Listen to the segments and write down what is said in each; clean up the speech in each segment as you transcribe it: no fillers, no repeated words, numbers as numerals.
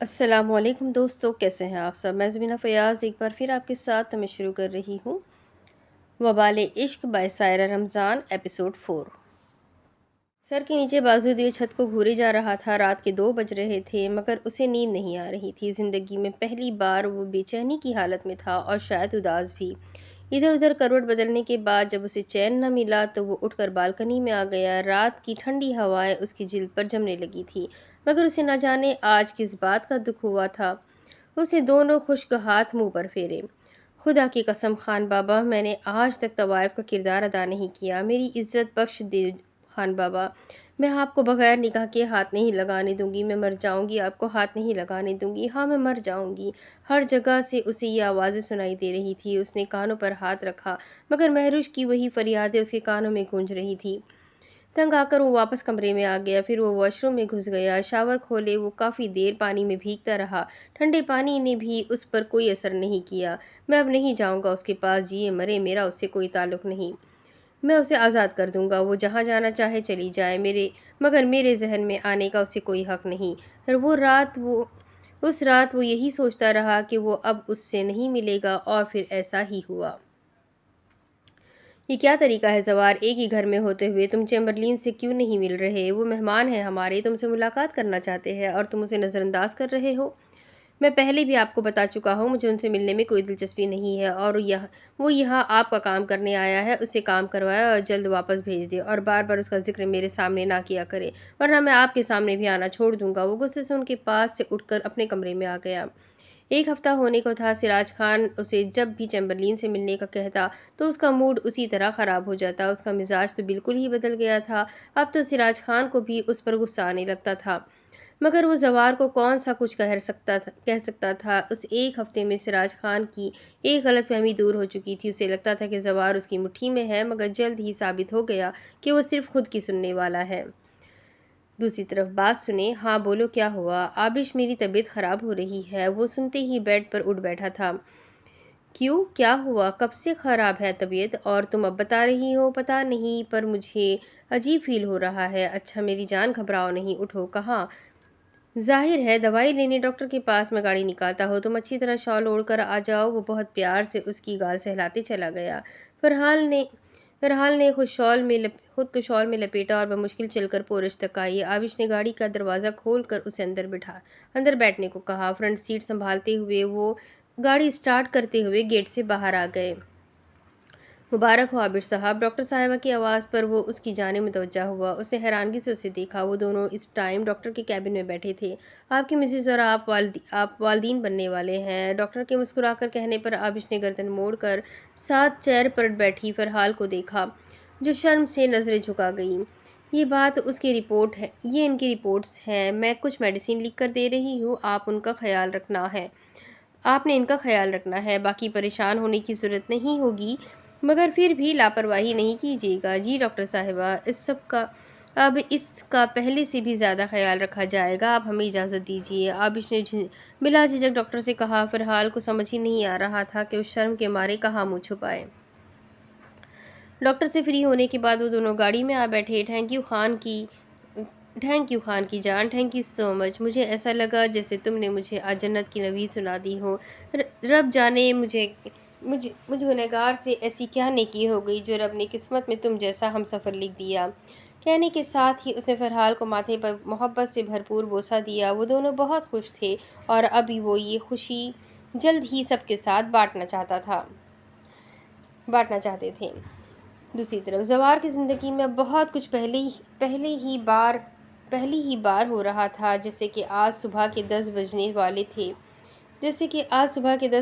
السلام علیکم دوستو، کیسے ہیں آپ سب؟ میں زمینہ فیاض ایک بار پھر آپ کے ساتھ میں شروع کر رہی ہوں وبال عشق بائی سائرہ رمضان ایپیسوڈ 4۔ سر کے نیچے بازو دیے چھت کو گھورے جا رہا تھا۔ رات کے 2 بج رہے تھے مگر اسے نیند نہیں آ رہی تھی۔ زندگی میں پہلی بار وہ بے چینی کی حالت میں تھا اور شاید اداس بھی۔ ادھر ادھر کروٹ بدلنے کے بعد جب اسے چین نہ ملا تو وہ اٹھ کر بالکنی میں آ گیا۔ رات کی ٹھنڈی ہوائیں اس کی جلد پر جمنے لگی تھی مگر اسے نہ جانے آج کس بات کا دکھ ہوا تھا۔ اسے دونوں خشک ہاتھ منہ پر پھیرے۔ خدا کی قسم خان بابا، میں نے آج تک طوائف کا کردار ادا نہیں کیا۔ میری عزت بخش دے خان بابا، میں آپ کو بغیر نکاح کے ہاتھ نہیں لگانے دوں گی۔ میں مر جاؤں گی، آپ کو ہاتھ نہیں لگانے دوں گی۔ ہاں، میں مر جاؤں گی۔ ہر جگہ سے اسے یہ آوازیں سنائی دے رہی تھی۔ اس نے کانوں پر ہاتھ رکھا مگر مہروش کی وہی فریادیں اس کے کانوں میں گونج رہی تھی۔ تنگ آ کر وہ واپس کمرے میں آ گیا۔ پھر وہ واش روم میں گھس گیا۔ شاور کھولے وہ کافی دیر پانی میں بھیگتا رہا۔ ٹھنڈے پانی نے بھی اس پر کوئی اثر نہیں کیا۔ میں اب نہیں جاؤں گا اس کے پاس، جیے مرے میرا اس سے کوئی تعلق نہیں۔ میں اسے آزاد کر دوں گا، وہ جہاں جانا چاہے چلی جائے، مگر میرے ذہن میں آنے کا اسے کوئی حق نہیں۔ اس رات وہ یہی سوچتا رہا کہ وہ اب اس سے نہیں ملے گا اور پھر ایسا ہی ہوا۔ یہ کیا طریقہ ہے زوار، ایک ہی گھر میں ہوتے ہوئے تم چیمبرلین سے کیوں نہیں مل رہے؟ وہ مہمان ہیں ہمارے، تم سے ملاقات کرنا چاہتے ہیں اور تم اسے نظر انداز کر رہے ہو۔ میں پہلے بھی آپ کو بتا چکا ہوں، مجھے ان سے ملنے میں کوئی دلچسپی نہیں ہے اور وہ یہاں آپ کا کام کرنے آیا ہے۔ اس سے کام کروائے اور جلد واپس بھیج دے اور بار بار اس کا ذکر میرے سامنے نہ کیا کرے، ورنہ میں آپ کے سامنے بھی آنا چھوڑ دوں گا۔ وہ غصے سے ان کے پاس سے اٹھ کر اپنے کمرے میں آ گیا۔ 1 ہفتہ ہونے کو تھا۔ سراج خان اسے جب بھی چیمبرلین سے ملنے کا کہتا تو اس کا موڈ اسی طرح خراب ہو جاتا۔ اس کا مزاج تو بالکل ہی بدل گیا تھا۔ اب تو سراج خان کو بھی اس پر غصہ آنے لگتا تھا مگر وہ زوار کو کون سا کچھ کہہ سکتا تھا۔ اس 1 ہفتے میں سراج خان کی ایک غلط فہمی دور ہو چکی تھی۔ اسے لگتا تھا کہ زوار اس کی مٹھی میں ہے مگر جلد ہی ثابت ہو گیا کہ وہ صرف خود کی سننے والا ہے۔ دوسری طرف بات سنیں۔ ہاں بولو، کیا ہوا؟ آبش، میری طبیعت خراب ہو رہی ہے۔ وہ سنتے ہی بیڈ پر اٹھ بیٹھا تھا۔ کیوں، کیا ہوا؟ کب سے خراب ہے طبیعت اور تم اب بتا رہی ہو؟ پتہ نہیں پر مجھے عجیب فیل ہو رہا ہے۔ اچھا میری جان، گھبراؤ نہیں، اٹھو۔ کہاں؟ ظاہر ہے دوائی لینے ڈاکٹر کے پاس میں گاڑی نکالتا ہو۔ تم اچھی طرح شال اوڑھ کر آ جاؤ۔ وہ بہت پیار سے اس کی گال سہلاتے چلا گیا۔ فرحال نے خود کو شال میں لپیٹا اور بمشکل چل کر پورچ تک آئی۔ آبش نے گاڑی کا دروازہ کھول کر اسے اندر بیٹھنے کو کہا۔ فرنٹ سیٹ سنبھالتے ہوئے وہ گاڑی سٹارٹ کرتے ہوئے گیٹ سے باہر آ گئے۔ مبارک ہو آبش صاحب، ڈاکٹر صاحبہ کی آواز پر وہ اس کی جانب متوجہ ہوا۔ اس نے حیرانگی سے اسے دیکھا۔ وہ دونوں اس ٹائم ڈاکٹر کے کیبن میں بیٹھے تھے۔ آپ کی مسز اور آپ والدین بننے والے ہیں، ڈاکٹر کے مسکرا کر کہنے پر آبش نے گردن موڑ کر ساتھ چیئر پر بیٹھی فرحال کو دیکھا جو شرم سے نظریں جھکا گئی۔ یہ ان کی رپورٹس ہیں، میں کچھ میڈیسن لکھ کر دے رہی ہوں، آپ نے ان کا خیال رکھنا ہے، باقی پریشان ہونے کی ضرورت نہیں ہوگی مگر پھر بھی لاپرواہی نہیں کیجیے گا۔ جی ڈاکٹر صاحبہ، اب اس کا پہلے سے بھی زیادہ خیال رکھا جائے گا، آپ ہمیں اجازت دیجیے، آبش نے بلا جھجک ڈاکٹر سے کہا۔ فرحال کو سمجھ ہی نہیں آ رہا تھا کہ اس شرم کے مارے کہاں منہ چھپائے۔ ڈاکٹر سے فری ہونے کے بعد وہ دونوں گاڑی میں آ بیٹھے۔ تھینک یو خان کی جان، تھینک یو سو مچ۔ مجھے ایسا لگا جیسے تم نے مجھے آج جنت کی نوید سنا دی ہو۔ رب جانے مجھ گنہگار سے ایسی کیا نیکی ہو گئی جو رب نے قسمت میں تم جیسا ہمسفر لکھ دیا۔ کہنے کے ساتھ ہی اس نے فرحال کو ماتھے پر محبت سے بھرپور بوسہ دیا۔ وہ دونوں بہت خوش تھے اور اب وہ یہ خوشی جلد ہی سب کے ساتھ بانٹنا چاہتے تھے۔ دوسری طرف زوار کی زندگی میں بہت کچھ پہلی ہی بار ہو رہا تھا، جیسے کہ آج صبح کے 10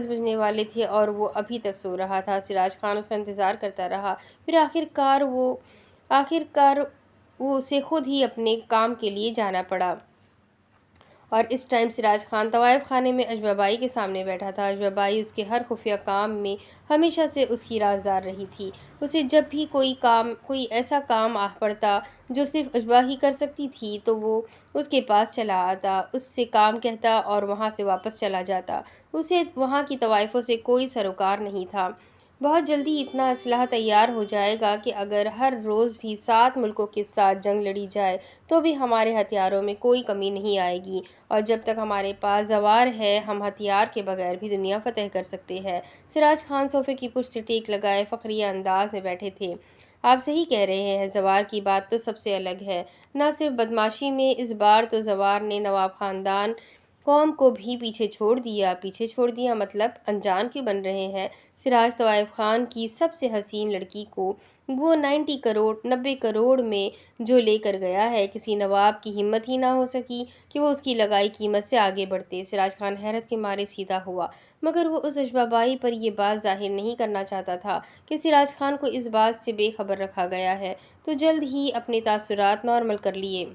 بجنے والے تھے اور وہ ابھی تک سو رہا تھا۔ سراج خان اس کا انتظار کرتا رہا، پھر آخر کار اسے خود ہی اپنے کام کے لیے جانا پڑا اور اس ٹائم سراج خان طوائف خانے میں اجبا بائی کے سامنے بیٹھا تھا۔ اجبا بائی اس کے ہر خفیہ کام میں ہمیشہ سے اس کی رازدار رہی تھی۔ اسے جب بھی کوئی ایسا کام پڑتا جو صرف اجبا ہی کر سکتی تھی تو وہ اس کے پاس چلا آتا، اس سے کام کہتا اور وہاں سے واپس چلا جاتا۔ اسے وہاں کی طوائفوں سے کوئی سروکار نہیں تھا بہت جلدی اتنا اسلحہ تیار ہو جائے گا کہ اگر ہر روز بھی 7 ملکوں کے ساتھ جنگ لڑی جائے تو بھی ہمارے ہتھیاروں میں کوئی کمی نہیں آئے گی، اور جب تک ہمارے پاس زوار ہے ہم ہتھیار کے بغیر بھی دنیا فتح کر سکتے ہیں۔ سراج خان صوفے کی پشت سے ٹیک لگائے فخریہ انداز میں بیٹھے تھے۔ آپ صحیح کہہ رہے ہیں، زوار کی بات تو سب سے الگ ہے، نہ صرف بدماشی میں، اس بار تو زوار نے نواب خاندان قوم کو بھی پیچھے چھوڑ دیا مطلب انجان کیوں بن رہے ہیں؟ سراج طوائف خان کی سب سے حسین لڑکی کو وہ 90 کروڑ میں جو لے کر گیا ہے، کسی نواب کی ہمت ہی نہ ہو سکی کہ وہ اس کی لگائی قیمت سے آگے بڑھتے۔ سراج خان حیرت کے مارے سیدھا ہوا، مگر وہ اس اشباء بائی پر یہ بات ظاہر نہیں کرنا چاہتا تھا کہ سراج خان کو اس بات سے بے خبر رکھا گیا ہے، تو جلد ہی اپنے تاثرات نارمل کر لیے۔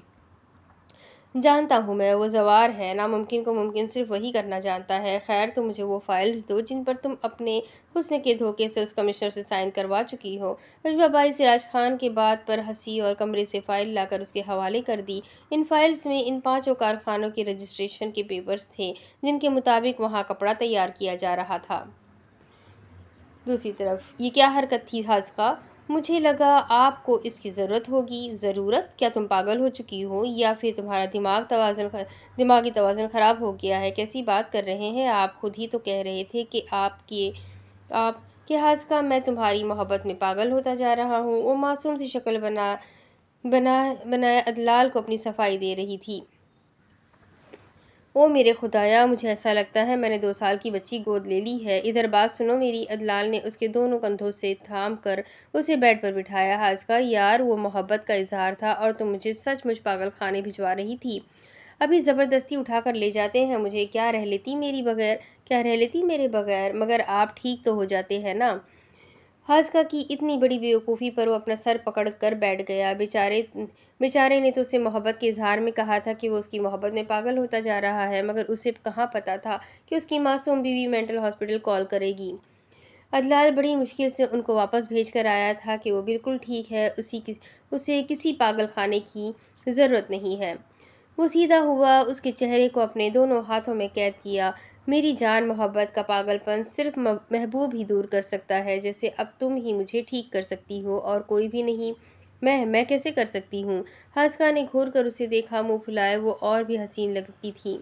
جانتا ہوں میں، وہ زوار ہے، ناممکن کو ممکن صرف وہی کرنا جانتا ہے۔ خیر تم مجھے وہ فائلز دو جن پر تم اپنے حسن کے دھوکے سے اس کمشنر سے سائن کروا چکی ہو۔ اشباء بائی سراج خان کے بات پر ہنسی اور کمرے سے فائل لا کر اس کے حوالے کر دی۔ ان فائلز میں ان 5 کارخانوں کے رجسٹریشن کے پیپرز تھے جن کے مطابق وہاں کپڑا تیار کیا جا رہا تھا۔ دوسری طرف یہ کیا حرکت تھی حاذقہ؟ مجھے لگا آپ کو اس کی ضرورت ہوگی۔ ضرورت؟ کیا تم پاگل ہو چکی ہو یا پھر تمہارا دماغی توازن خراب ہو گیا ہے؟ کیسی بات کر رہے ہیں آپ؟ خود ہی تو کہہ رہے تھے کہ آپ کہ حاذقہ میں تمہاری محبت میں پاگل ہوتا جا رہا ہوں۔ وہ معصوم سی شکل بنائے عدلال کو اپنی صفائی دے رہی تھی۔ او میرے خدایا، مجھے ایسا لگتا ہے میں نے 2 سال کی بچی گود لے لی ہے۔ ادھر بات سنو میری۔ عدلال نے اس کے دونوں کندھوں سے تھام کر اسے بیڈ پر بٹھایا۔ حاذقہ یار، وہ محبت کا اظہار تھا اور تم مجھے سچ مچ پاگل خانے بھجوا رہی تھی۔ ابھی زبردستی اٹھا کر لے جاتے ہیں مجھے۔ کیا رہ لیتی میرے بغیر؟ مگر آپ ٹھیک تو ہو جاتے ہیں نا؟ حاذقہ کی اتنی بڑی بیوقوفی پر وہ اپنا سر پکڑ کر بیٹھ گیا۔ بیچارے نے تو اسے محبت کے اظہار میں کہا تھا کہ وہ اس کی محبت میں پاگل ہوتا جا رہا ہے، مگر اسے کہاں پتا تھا کہ اس کی معصوم بیوی مینٹل ہاسپٹل کال کرے گی۔ عدلال بڑی مشکل سے ان کو واپس بھیج کر آیا تھا کہ وہ بالکل ٹھیک ہے، اسے کسی پاگل خانے کی ضرورت نہیں ہے۔ وہ سیدھا ہوا، اس کے چہرے کو اپنے دونوں ہاتھوں میں قید کیا۔ میری جان، محبت کا پاگل پن صرف محبوب ہی دور کر سکتا ہے، جیسے اب تم ہی مجھے ٹھیک کر سکتی ہو اور کوئی بھی نہیں۔ میں کیسے کر سکتی ہوں؟ حاذقہ نے گھور کر اسے دیکھا، منہ پھلائے۔ وہ اور بھی حسین لگتی تھی۔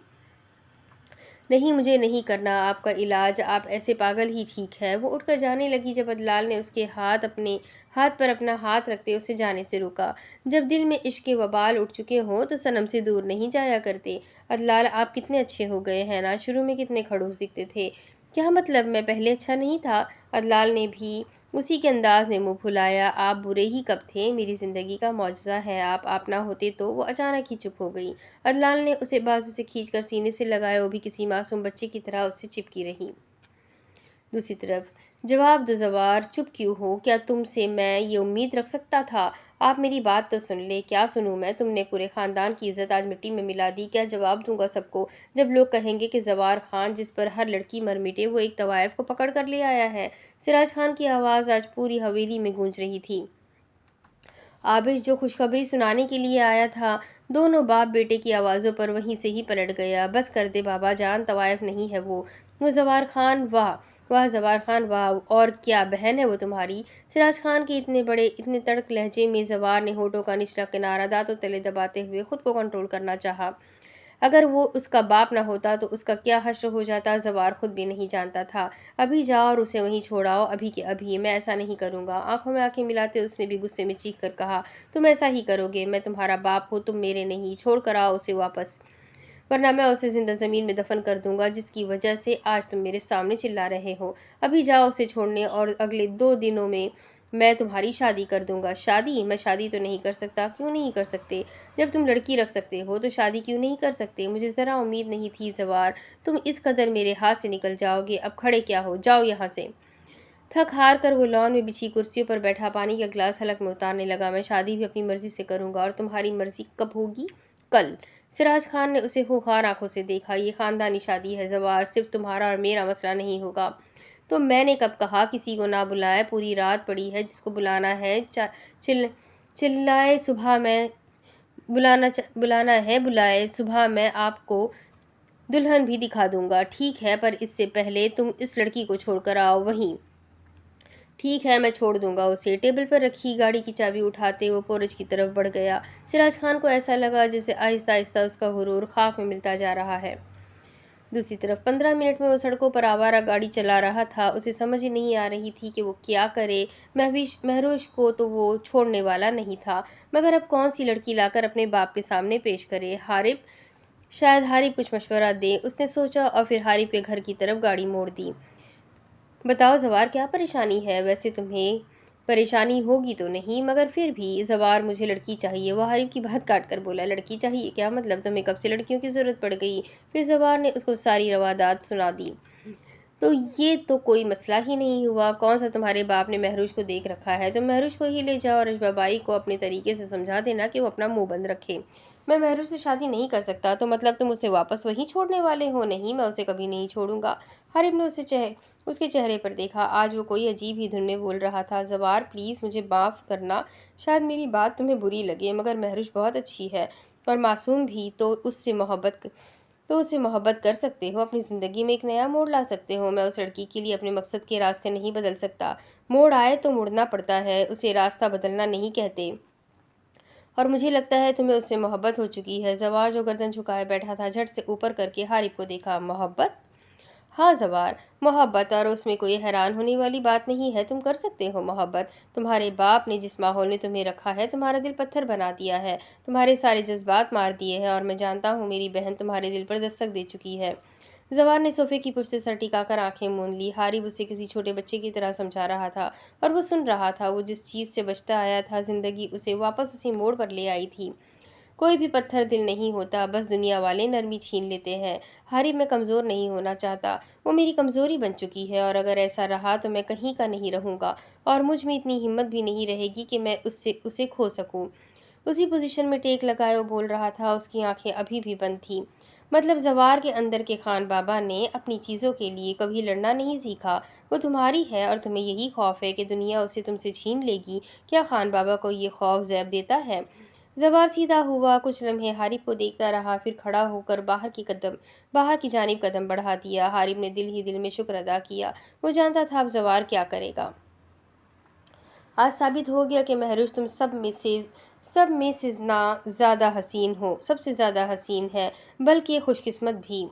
نہیں، مجھے نہیں کرنا آپ کا علاج، آپ ایسے پاگل ہی ٹھیک ہے۔ وہ اٹھ کر جانے لگی جب عدلال نے اس کے اپنے ہاتھ پر اپنا ہاتھ رکھتے اسے جانے سے روکا۔ جب دل میں عشق کے وبال اٹھ چکے ہوں تو صنم سے دور نہیں جایا کرتے۔ عدلال، آپ کتنے اچھے ہو گئے ہیں نا، شروع میں کتنے کھڑوس دکھتے تھے۔ کیا مطلب، میں پہلے اچھا نہیں تھا؟ عدلال نے بھی اسی کے انداز میں منہ پھلایا۔ آپ برے ہی کب تھے؟ میری زندگی کا معجزہ ہے آپ نہ ہوتے تو۔ وہ اچانک ہی چپ ہو گئی۔ عدلال نے اسے بازو سے کھینچ کر سینے سے لگایا، وہ بھی کسی معصوم بچے کی طرح اس سے چپکی رہی۔ دوسری طرف جواب دو زوار، چپ کیوں ہو؟ کیا تم سے میں یہ امید رکھ سکتا تھا؟ آپ میری بات تو سن لیں۔ کیا سنوں میں؟ تم نے پورے خاندان کی عزت آج مٹی میں ملا دی۔ کیا جواب دوں گا سب کو جب لوگ کہیں گے کہ زوار خان، جس پر ہر لڑکی مر مٹے، وہ ایک طوائف کو پکڑ کر لے آیا ہے؟ سراج خان کی آواز آج پوری حویلی میں گونج رہی تھی۔ آبش جو خوشخبری سنانے کے لیے آیا تھا، دونوں باپ بیٹے کی آوازوں پر وہیں سے ہی پلٹ گیا۔ بس کر دے بابا جان، طوائف نہیں ہے وہ زوار خان۔ واہ زوار خان، واہ! اور کیا بہن ہے وہ تمہاری؟ سراج خان کے اتنے تڑک لہجے میں زوار نے ہونٹوں کا نچلا کنارہ دانتوں تلے دباتے ہوئے خود کو کنٹرول کرنا چاہا۔ اگر وہ اس کا باپ نہ ہوتا تو اس کا کیا حشر ہو جاتا، زوار خود بھی نہیں جانتا تھا۔ ابھی جاؤ اور اسے وہیں چھوڑاؤ، ابھی کے ابھی۔ میں ایسا نہیں کروں گا۔ آنکھوں میں آنکھیں ملاتے اس نے بھی غصے میں چیخ کر کہا، تم ایسا ہی کرو گے؟ میں تمہارا باپ ہوں، تم میرے نہیں۔ چھوڑ کر آؤ اسے واپس، ورنہ میں اسے زندہ زمین میں دفن کر دوں گا، جس کی وجہ سے آج تم میرے سامنے چلا رہے ہو۔ ابھی جاؤ اسے چھوڑنے، اور اگلے 2 دنوں میں تمہاری شادی کر دوں گا۔ شادی؟ میں شادی تو نہیں کر سکتا۔ کیوں نہیں کر سکتے؟ جب تم لڑکی رکھ سکتے ہو تو شادی کیوں نہیں کر سکتے؟ مجھے ذرا امید نہیں تھی زوار، تم اس قدر میرے ہاتھ سے نکل جاؤ گے۔ اب کھڑے کیا ہو؟ جاؤ یہاں سے۔ تھک ہار کر وہ لان میں بچھی کرسیوں پر بیٹھا پانی کا گلاس حلق میں اتارنے لگا۔ میں شادی بھی اپنی مرضی سے کروں گا، اور تمہاری مرضی کب ہوگی؟ کل۔ سراج خان نے اسے خوخار آنکھوں سے دیکھا۔ یہ خاندانی شادی ہے زوار، صرف تمہارا اور میرا مسئلہ نہیں ہوگا۔ تو میں نے کب کہا کسی کو نہ بلائے؟ پوری رات پڑی ہے، جس کو بلانا ہے بلائے، صبح میں آپ کو دلہن بھی دکھا دوں گا۔ ٹھیک ہے، پر اس سے پہلے تم اس لڑکی کو چھوڑ کر آؤ۔ وہیں ٹھیک ہے، میں چھوڑ دوں گا اسے۔ ٹیبل پر رکھی گاڑی کی چابی اٹھاتے وہ پورچ کی طرف بڑھ گیا۔ سراج خان کو ایسا لگا جیسے آہستہ آہستہ اس کا غرور خاک میں ملتا جا رہا ہے۔ دوسری طرف 15 منٹ میں وہ سڑکوں پر آوارہ گاڑی چلا رہا تھا۔ اسے سمجھ نہیں آ رہی تھی کہ وہ کیا کرے۔ مہروش کو تو وہ چھوڑنے والا نہیں تھا، مگر اب کون سی لڑکی لا کر اپنے باپ کے سامنے پیش کرے؟ شاید حارب کچھ مشورہ دے، اس نے سوچا، اور پھر حارب کے گھر کی طرف گاڑی موڑ دی۔ بتاؤ زوار، کیا پریشانی ہے؟ ویسے تمہیں پریشانی ہوگی تو نہیں، مگر پھر بھی زوار، مجھے لڑکی چاہیے۔ وہ حارب کی بات کاٹ کر بولا، لڑکی چاہیے؟ کیا مطلب؟ تمہیں کب سے لڑکیوں کی ضرورت پڑ گئی؟ پھر زوار نے اس کو ساری روادات سنا دی۔ تو یہ تو کوئی مسئلہ ہی نہیں ہوا۔ کون سا تمہارے باپ نے مہروش کو دیکھ رکھا ہے؟ تم مہروش کو ہی لے جاؤ اور اشبا بائی کو اپنے طریقے سے سمجھا دینا کہ وہ اپنا منہ بند رکھے۔ میں مہروش سے شادی نہیں کر سکتا۔ تو مطلب تم اسے واپس وہیں چھوڑنے والے ہو؟ نہیں، میں اسے کبھی نہیں چھوڑوں گا۔ حارب نے اس کے چہرے پر دیکھا۔ آج وہ کوئی عجیب ہی دھن میں بول رہا تھا۔ زوار پلیز مجھے معاف کرنا، شاید میری بات تمہیں بری لگے، مگر مہروش بہت اچھی ہے اور معصوم بھی، تو اس سے محبت کر سکتے ہو، اپنی زندگی میں ایک نیا موڑ لا سکتے ہو۔ میں اس لڑکی کے لیے اپنے مقصد کے راستے نہیں بدل سکتا۔ موڑ آئے تو مڑنا پڑتا ہے، اسے راستہ بدلنا نہیں کہتے۔ اور مجھے لگتا ہے تمہیں اس سے محبت ہو چکی ہے۔ زوار جو گردن جھکائے بیٹھا تھا جھٹ سے اوپر کر کے حارب کو دیکھا۔ محبت؟ ہاں زوار، محبت، اور اس میں کوئی حیران ہونے والی بات نہیں ہے۔ تم کر سکتے ہو محبت۔ تمہارے باپ نے جس ماحول میں تمہیں رکھا ہے تمہارا دل پتھر بنا دیا ہے، تمہارے سارے جذبات مار دیے ہیں، اور میں جانتا ہوں میری بہن تمہارے دل پر دستک دے چکی ہے۔ زوار نے صوفے کی پشت سے سر ٹکا کر آنکھیں موند لی۔ حارب اسے کسی چھوٹے بچے کی طرح سمجھا رہا تھا اور وہ سن رہا تھا۔ وہ جس چیز سے بچتا آیا تھا، زندگی اسے واپس اسی موڑ پر لے آئی تھی۔ کوئی بھی پتھر دل نہیں ہوتا، بس دنیا والے نرمی چھین لیتے ہیں۔ حارب، میں کمزور نہیں ہونا چاہتا، وہ میری کمزوری بن چکی ہے، اور اگر ایسا رہا تو میں کہیں کا نہیں رہوں گا، اور مجھ میں اتنی ہمت بھی نہیں رہے گی کہ میں اسے کھو سکوں۔ اسی پوزیشن میں ٹیک لگائے وہ بول رہا تھا، اس کی آنکھیں ابھی بھی بند تھیں۔ مطلب زوار کے اندر کے خان بابا نے اپنی چیزوں کے لیے کبھی لڑنا نہیں سیکھا۔ وہ تمہاری ہے اور تمہیں یہی خوف ہے کہ دنیا اسے تم سے چھین لے گی۔ کیا خان بابا کو یہ خوف زیب دیتا ہے؟ زوار سیدھا ہوا، کچھ لمحے حارب کو دیکھتا رہا، پھر کھڑا ہو کر باہر کی جانب قدم بڑھا دیا۔ حارب نے دل ہی دل میں شکر ادا کیا۔ وہ جانتا تھا اب زوار کیا کرے گا۔ آج ثابت ہو گیا کہ مہروش تم سب میں سے سب سے زیادہ حسین ہے، بلکہ خوش قسمت بھی۔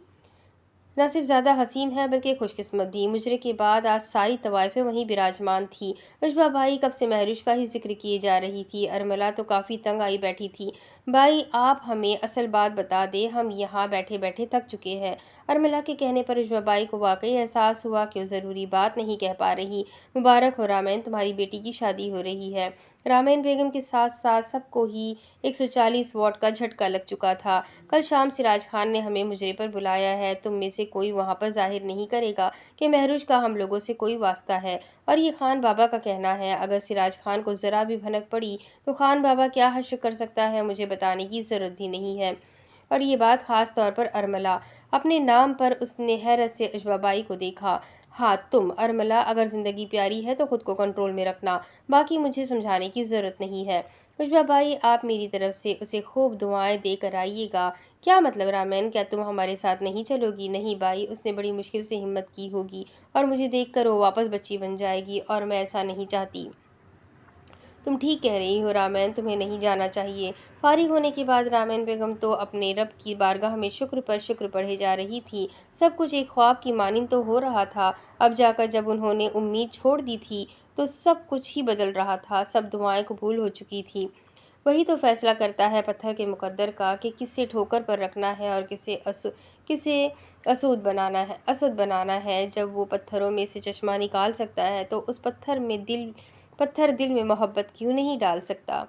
نہ صرف زیادہ حسین ہے بلکہ خوش قسمت بھی۔ مجرے کے بعد آج ساری طوائفیں وہیں براجمان تھی۔ اشبا بائی کب سے مہروش کا ہی ذکر کیے جا رہی تھی۔ ارملہ تو کافی تنگ آئی بیٹھی تھی۔ بائی، آپ ہمیں اصل بات بتا دیں، ہم یہاں بیٹھے بیٹھے تھک چکے ہیں۔ ارملہ کے کہنے پر اشبا بائی کو واقعی احساس ہوا کہ وہ ضروری بات نہیں کہہ پا رہی۔ مبارک ہو رامین، تمہاری بیٹی کی شادی ہو رہی ہے۔ رامین بیگم کے ساتھ ساتھ سب کو ہی 140 واٹ کا جھٹکا لگ چکا تھا۔ کل شام سراج خان نے ہمیں مجرے پر بلایا ہے۔ تم میں سے کوئی وہاں پر ظاہر نہیں کرے گا کہ مہروش کا ہم لوگوں سے کوئی واسطہ ہے، اور یہ خان بابا کا کہنا ہے۔ اگر سراج خان کو ذرا بھی بھنک پڑی تو خان بابا کیا حشر کر سکتا ہے، مجھے بتانے کی ضرورت بھی نہیں ہے۔ اور یہ بات خاص طور پر ارملہ، اپنے نام پر اس نے حیرت سے اشبا بائی کو دیکھا۔ ہاں تم، ارملہ، اگر زندگی پیاری ہے تو خود کو کنٹرول میں رکھنا، باقی مجھے سمجھانے کی ضرورت نہیں ہے۔ اشبا بائی، آپ میری طرف سے اسے خوب دعائیں دے کر آئیے گا۔ کیا مطلب رامین، کیا تم ہمارے ساتھ نہیں چلو گی؟ نہیں بائی، اس نے بڑی مشکل سے ہمت کی ہوگی، اور مجھے دیکھ کر وہ واپس بچی بن جائے گی، اور میں ایسا نہیں چاہتی۔ تم ٹھیک کہہ رہی ہو رامین، تمہیں نہیں جانا چاہیے۔ فارغ ہونے کے بعد رامین بیگم تو اپنے رب کی بارگاہ میں شکر پر شکر پڑھے جا رہی تھی۔ سب کچھ ایک خواب کی مانند تو ہو رہا تھا۔ اب جا کر جب انہوں نے امید چھوڑ دی تھی تو سب کچھ ہی بدل رہا تھا۔ سب دعائیں قبول ہو چکی تھیں۔ وہی تو فیصلہ کرتا ہے پتھر کے مقدر کا، کہ کسے ٹھوکر پر رکھنا ہے اور کسے اسود بنانا ہے۔ جب وہ پتھروں میں سے چشمہ نکال سکتا ہے تو اس پتھر دل میں محبت کیوں نہیں ڈال سکتا؟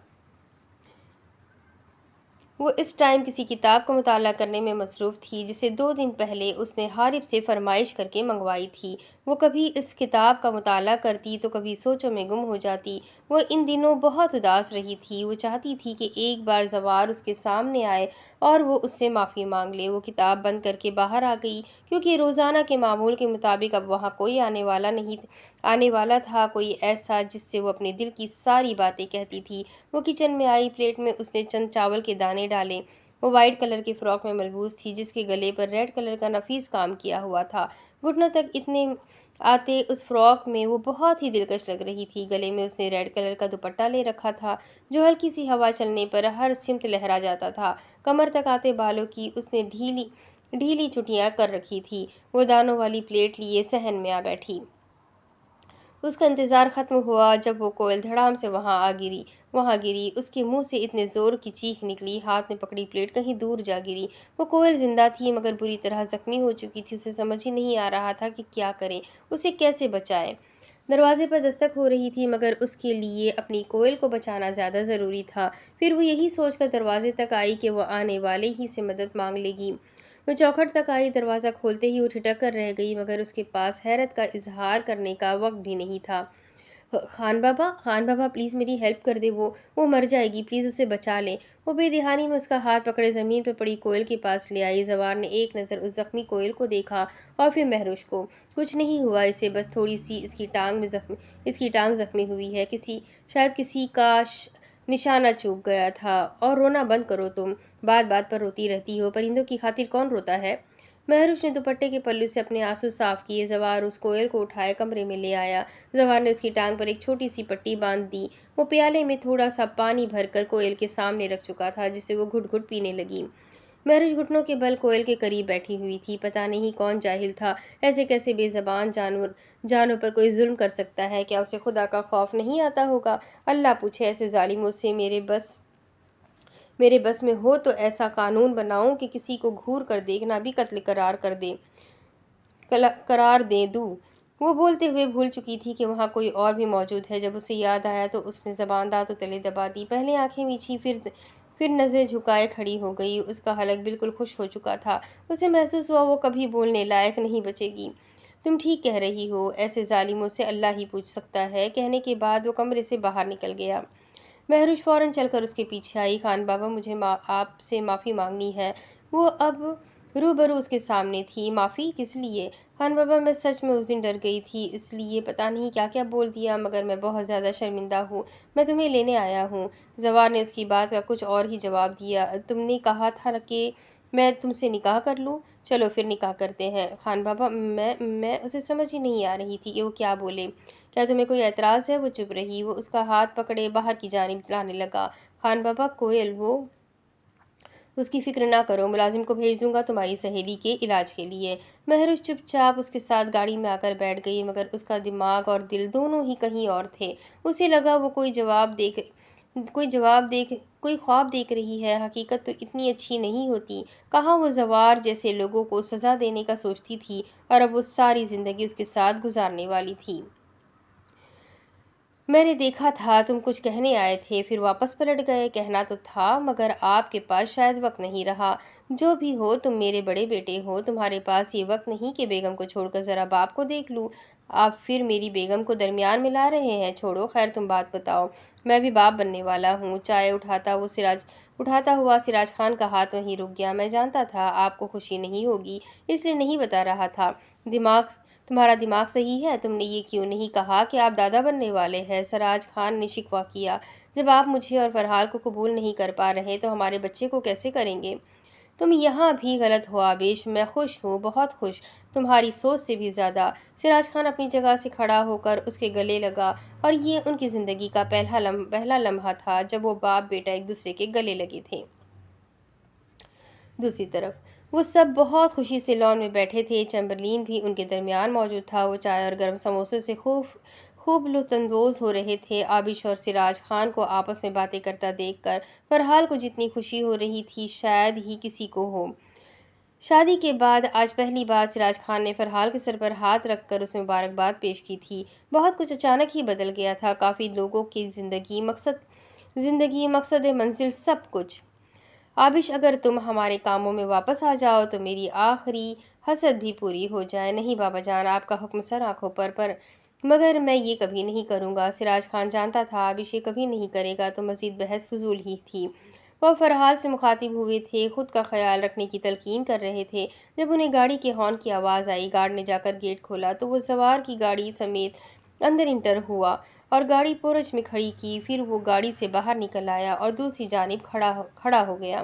وہ اس ٹائم کسی کتاب کا مطالعہ کرنے میں مصروف تھی جسے 2 دن پہلے اس نے حارب سے فرمائش کر کے منگوائی تھی۔ وہ کبھی اس کتاب کا مطالعہ کرتی تو کبھی سوچوں میں گم ہو جاتی۔ وہ ان دنوں بہت اداس رہی تھی۔ وہ چاہتی تھی کہ ایک بار زوار اس کے سامنے آئے اور وہ اس سے معافی مانگ لے۔ وہ کتاب بند کر کے باہر آ گئی، کیونکہ روزانہ کے معمول کے مطابق اب وہاں کوئی آنے والا تھا، کوئی ایسا جس سے وہ اپنے دل کی ساری باتیں کہتی تھی۔ وہ کچن میں آئی، پلیٹ میں اس نے چند چاول کے دانے ڈالے، وہ وائٹ کلر کی فراک میں ملبوس تھی جس کے گلے پر ریڈ کلر کا نفیس کام کیا ہوا تھا۔ گھٹنوں تک اتنے آتے اس فراک میں وہ بہت ہی دلکش لگ رہی تھی۔ گلے میں اس نے ریڈ کلر کا دوپٹہ لے رکھا تھا جو ہلکی سی ہوا چلنے پر ہر سمت لہرا جاتا تھا۔ کمر تک آتے بالوں کی اس نے ڈھیلی چٹیاں کر رکھی تھی۔ وہ دانوں والی پلیٹ لیے صحن میں آ بیٹھی۔ اس کا انتظار ختم ہوا جب وہ کوئل دھڑام سے وہاں گری۔ اس کے منہ سے اتنے زور کی چیخ نکلی، ہاتھ میں پکڑی پلیٹ کہیں دور جا گری۔ وہ کوئل زندہ تھی مگر بری طرح زخمی ہو چکی تھی۔ اسے سمجھ ہی نہیں آ رہا تھا کہ کیا کرے، اسے کیسے بچائے۔ دروازے پر دستک ہو رہی تھی مگر اس کے لیے اپنی کوئل کو بچانا زیادہ ضروری تھا۔ پھر وہ یہی سوچ کر دروازے تک آئی کہ وہ آنے والے ہی سے مدد مانگ لے گی۔ وہ چوکھٹ تک آئی، دروازہ کھولتے ہی وہ ٹھٹک کر رہ گئی مگر اس کے پاس حیرت کا اظہار کرنے کا وقت بھی نہیں تھا۔ خان بابا پلیز میری ہیلپ کر دے، وہ مر جائے گی، پلیز اسے بچا لیں۔ وہ بے دہانی میں اس کا ہاتھ پکڑے زمین پر پڑی کوئل کے پاس لے آئی۔ زوار نے ایک نظر اس زخمی کوئل کو دیکھا اور پھر مہروش کو۔ کچھ نہیں ہوا اسے، بس تھوڑی سی اس کی ٹانگ زخمی ہوئی ہے، شاید کسی کا نشانہ چوک گیا تھا۔ اور رونا بند کرو تم، بات بات پر روتی رہتی ہو، پرندوں کی خاطر کون روتا ہے؟ مہروش نے دوپٹے کے پلو سے اپنے آنسو صاف کیے۔ زوار اس کوئل کو اٹھائے کمرے میں لے آیا۔ زوار نے اس کی ٹانگ پر ایک چھوٹی سی پٹی باندھ دی۔ وہ پیالے میں تھوڑا سا پانی بھر کر کوئل کے سامنے رکھ چکا تھا جسے وہ گھٹ گھٹ پینے لگی۔ مہروش گھٹنوں کے بل کوئل کے قریب بیٹھی ہوئی تھی۔ پتہ نہیں کون جاہل تھا، ایسے کیسے بے زبان جانور پر کوئی ظلم کر سکتا ہے؟ کیا اسے خدا کا خوف نہیں آتا ہوگا؟ اللہ پوچھے ایسے ظالموں سے میرے بس میں ہو تو ایسا قانون بناؤں کہ کسی کو گھور کر دیکھنا بھی قتل قرار دے دوں۔ وہ بولتے ہوئے بھول چکی تھی کہ وہاں کوئی اور بھی موجود ہے۔ جب اسے یاد آیا تو اس نے زبان دانتوں تلے دبا دی، پہلے آنکھیں میچھی، پھر نظریں جھکائے کھڑی ہو گئی۔ اس کا حلق بالکل خشک ہو چکا تھا۔ اسے محسوس ہوا وہ کبھی بولنے لائق نہیں بچے گی۔ تم ٹھیک کہہ رہی ہو، ایسے ظالموں سے اللہ ہی پوچھ سکتا ہے۔ کہنے کے بعد وہ کمرے سے باہر نکل گیا۔ مہروش فوراً چل کر اس کے پیچھے آئی۔ خان بابا مجھے آپ سے معافی مانگنی ہے۔ وہ اب روبرو اس کے سامنے تھی۔ معافی کس لیے؟ خان بابا میں سچ میں اس دن ڈر گئی تھی، اس لیے پتہ نہیں کیا کیا بول دیا، مگر میں بہت زیادہ شرمندہ ہوں، میں تمہیں لینے آیا ہوں۔ زوار نے اس کی بات کا کچھ اور ہی جواب دیا۔ تم نے کہا تھا کہ میں تم سے نکاح کر لوں، چلو پھر نکاح کرتے ہیں۔ خان بابا میں اسے سمجھ ہی نہیں آ رہی تھی کہ وہ کیا بولے۔ کیا تمہیں کوئی اعتراض ہے؟ وہ چپ رہی۔ وہ اس کا ہاتھ پکڑے باہر کی جانب لانے لگا۔ خان بابا کوئل اس کی فکر نہ کرو، ملازم کو بھیج دوں گا تمہاری سہیلی کے علاج کے لیے۔ مہروش چپ چاپ اس کے ساتھ گاڑی میں آ کر بیٹھ گئی مگر اس کا دماغ اور دل دونوں ہی کہیں اور تھے۔ اسے لگا وہ کوئی خواب دیکھ رہی ہے، حقیقت تو اتنی اچھی نہیں ہوتی۔ کہاں وہ زوار جیسے لوگوں کو سزا دینے کا سوچتی تھی اور اب وہ ساری زندگی اس کے ساتھ گزارنے والی تھی۔ میں نے دیکھا تھا تم کچھ کہنے آئے تھے پھر واپس پلٹ گئے۔ کہنا تو تھا مگر آپ کے پاس شاید وقت نہیں رہا۔ جو بھی ہو تم میرے بڑے بیٹے ہو، تمہارے پاس یہ وقت نہیں کہ بیگم کو چھوڑ کر ذرا باپ کو دیکھ لوں۔ آپ پھر میری بیگم کو درمیان میں لا رہے ہیں۔ چھوڑو خیر تم بات بتاؤ، میں بھی باپ بننے والا ہوں۔ چائے اٹھاتا ہوا سراج خان کا ہاتھ وہیں رک گیا۔ میں جانتا تھا آپ کو خوشی نہیں ہوگی، اس لیے نہیں بتا رہا تھا۔ تمہارا دماغ صحیح ہے؟ تم نے یہ کیوں نہیں کہا کہ آپ دادا بننے والے ہیں؟ سراج خان نے شکوہ کیا۔ جب آپ مجھے اور فرحال کو قبول نہیں کر پا رہے تو ہمارے بچے کو کیسے کریں گے؟ تم یہاں بھی غلط ہو آبیش، میں خوش ہوں، بہت خوش، تمہاری سوچ سے بھی زیادہ۔ سراج خان اپنی جگہ سے کھڑا ہو کر اس کے گلے لگا اور یہ ان کی زندگی کا پہلا لمحہ تھا جب وہ باپ بیٹا ایک دوسرے کے گلے لگے تھے۔ دوسری طرف وہ سب بہت خوشی سے لان میں بیٹھے تھے۔ چیمبرلین بھی ان کے درمیان موجود تھا۔ وہ چائے اور گرم سموسے سے خوب لطف اندوز ہو رہے تھے۔ آبش اور سراج خان کو آپس میں باتیں کرتا دیکھ کر فرحال کو جتنی خوشی ہو رہی تھی شاید ہی کسی کو ہو۔ شادی کے بعد آج پہلی بار سراج خان نے فرحال کے سر پر ہاتھ رکھ کر اسے مبارکباد پیش کی تھی۔ بہت کچھ اچانک ہی بدل گیا تھا، کافی لوگوں کی زندگی، مقصد منزل، سب کچھ۔ آبش اگر تم ہمارے کاموں میں واپس آ جاؤ تو میری آخری حسرت بھی پوری ہو جائے۔ نہیں بابا جان، آپ کا حکم سر آنکھوں پر مگر میں یہ کبھی نہیں کروں گا۔ سراج خان جانتا تھا آبش یہ کبھی نہیں کرے گا تو مزید بحث فضول ہی تھی۔ وہ فرحال سے مخاطب ہوئے تھے، خود کا خیال رکھنے کی تلقین کر رہے تھے۔ جب انہیں گاڑی کے ہارن کی آواز آئی، گارڈ نے جا کر گیٹ کھولا تو وہ زوار کی گاڑی سمیت اندر انٹر ہوا اور گاڑی پورچ میں کھڑی کی۔ پھر وہ گاڑی سے باہر نکل آیا اور دوسری جانب کھڑا ہو گیا۔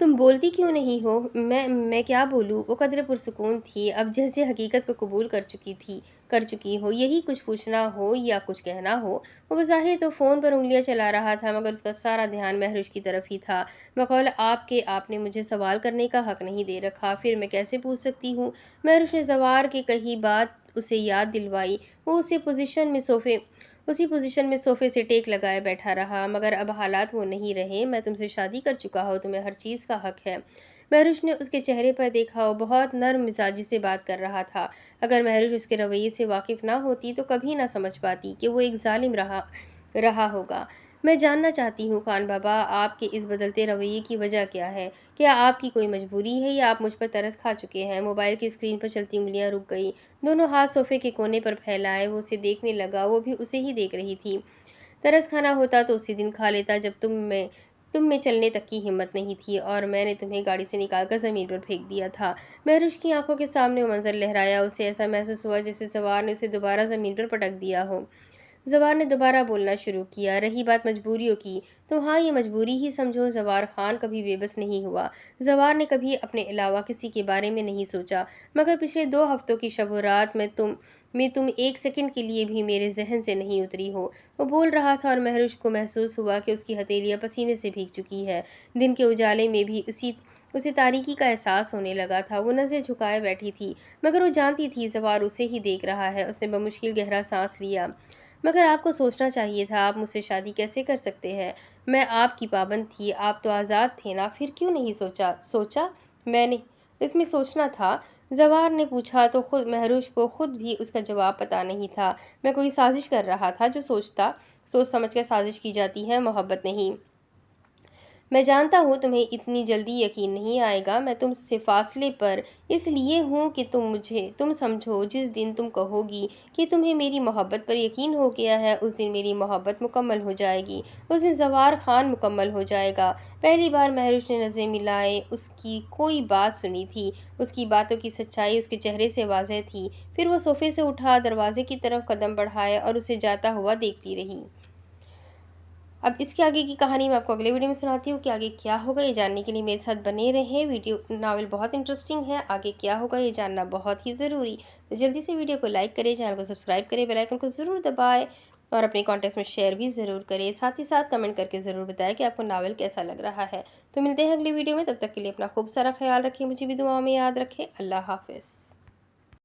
تم بولتی کیوں نہیں ہو؟ میں کیا بولوں؟ وہ قدرے پرسکون تھی، اب جیسے حقیقت کو قبول کر چکی ہو، یہی کچھ پوچھنا ہو یا کچھ کہنا ہو۔ وہ بظاہر تو فون پر انگلیاں چلا رہا تھا، مگر اس کا سارا دھیان مہروش کی طرف ہی تھا۔ بقول آپ نے مجھے سوال کرنے کا حق نہیں دے رکھا، پھر میں کیسے پوچھ سکتی ہوں؟ مہروش نے زوار کی کہی بات اسے یاد دلوائی۔ وہ اسی پوزیشن میں صوفے سے ٹیک لگائے بیٹھا رہا۔ مگر اب حالات وہ نہیں رہے، میں تم سے شادی کر چکا ہوں، تمہیں ہر چیز کا حق ہے۔ مہروش نے اس کے چہرے پر دیکھا، وہ بہت نرم مزاجی سے بات کر رہا تھا۔ اگر مہروش اس کے رویے سے واقف نہ ہوتی تو کبھی نہ سمجھ پاتی کہ وہ ایک ظالم رہا ہوگا۔ میں جاننا چاہتی ہوں خان بابا، آپ کے اس بدلتے رویے کی وجہ کیا ہے؟ کیا آپ کی کوئی مجبوری ہے یا آپ مجھ پر ترس کھا چکے ہیں؟ موبائل کی اسکرین پر چلتی انگلیاں رک گئی، دونوں ہاتھ صوفے کے کونے پر پھیلائے وہ اسے دیکھنے لگا، وہ بھی اسے ہی دیکھ رہی تھی۔ ترس کھانا ہوتا تو اسی دن کھا لیتا جب تم میں چلنے تک کی ہمت نہیں تھی اور میں نے تمہیں گاڑی سے نکال کر زمین پر پھینک دیا تھا۔ مہروش کی آنکھوں کے سامنے وہ منظر لہرایا، اسے ایسا محسوس ہوا جیسے زوار نے اسے دوبارہ زمین پر پٹک دیا ہو۔ زوار نے دوبارہ بولنا شروع کیا، رہی بات مجبوریوں کی، تو ہاں یہ مجبوری ہی سمجھو۔ زوار خان کبھی بے بس نہیں ہوا، زوار نے کبھی اپنے علاوہ کسی کے بارے میں نہیں سوچا، مگر پچھلے 2 ہفتوں کی شب و رات میں تم ایک سیکنڈ کے لیے بھی میرے ذہن سے نہیں اتری ہو۔ وہ بول رہا تھا اور مہروش کو محسوس ہوا کہ اس کی ہتھیلیاں پسینے سے بھیگ چکی ہے۔ دن کے اجالے میں بھی اسے تاریکی کا احساس ہونے لگا تھا۔ وہ نظریں جھکائے بیٹھی تھی، مگر وہ جانتی تھی زوار اسے ہی دیکھ رہا ہے۔ اس نے بمشکل گہرا سانس لیا۔ مگر آپ کو سوچنا چاہیے تھا، آپ مجھ سے شادی کیسے کر سکتے ہیں؟ میں آپ کی پابند تھی، آپ تو آزاد تھے نا، پھر کیوں نہیں سوچا؟ میں نے اس میں سوچنا تھا، زوار نے پوچھا تو مہروش کو خود بھی اس کا جواب پتہ نہیں تھا۔ میں کوئی سازش کر رہا تھا، جو سوچ سمجھ کر سازش کی جاتی ہے، محبت نہیں۔ میں جانتا ہوں تمہیں اتنی جلدی یقین نہیں آئے گا، میں تم سے فاصلے پر اس لیے ہوں کہ تم سمجھو، جس دن تم کہو گی کہ تمہیں میری محبت پر یقین ہو گیا ہے، اس دن میری محبت مکمل ہو جائے گی، اس دن زوار خان مکمل ہو جائے گا۔ پہلی بار مہروش نے نظریں ملائے اس کی کوئی بات سنی تھی، اس کی باتوں کی سچائی اس کے چہرے سے واضح تھی۔ پھر وہ صوفے سے اٹھا، دروازے کی طرف قدم بڑھائے اور اسے جاتا ہوا دیکھتی رہی۔ اب اس کے آگے کی کہانی میں آپ کو اگلے ویڈیو میں سناتی ہوں کہ آگے کیا ہوگا۔ یہ جاننے کے لیے میرے ساتھ بنے رہیں، ناول بہت انٹرسٹنگ ہے، آگے کیا ہوگا یہ جاننا بہت ہی ضروری۔ تو جلدی سے ویڈیو کو لائک کریں، چینل کو سبسکرائب کریں، بیل آئیکن کو ضرور دبائیں اور اپنے کانٹیکٹس میں شیئر بھی ضرور کریں۔ ساتھ ہی ساتھ کمنٹ کر کے ضرور بتائیں کہ آپ کو ناول کیسا لگ رہا ہے۔ تو ملتے ہیں اگلی ویڈیو میں، تب تک کے لیے اپنا خوب سارا خیال رکھیں، مجھے بھی دعاؤں میں یاد رکھیں۔ اللہ حافظ۔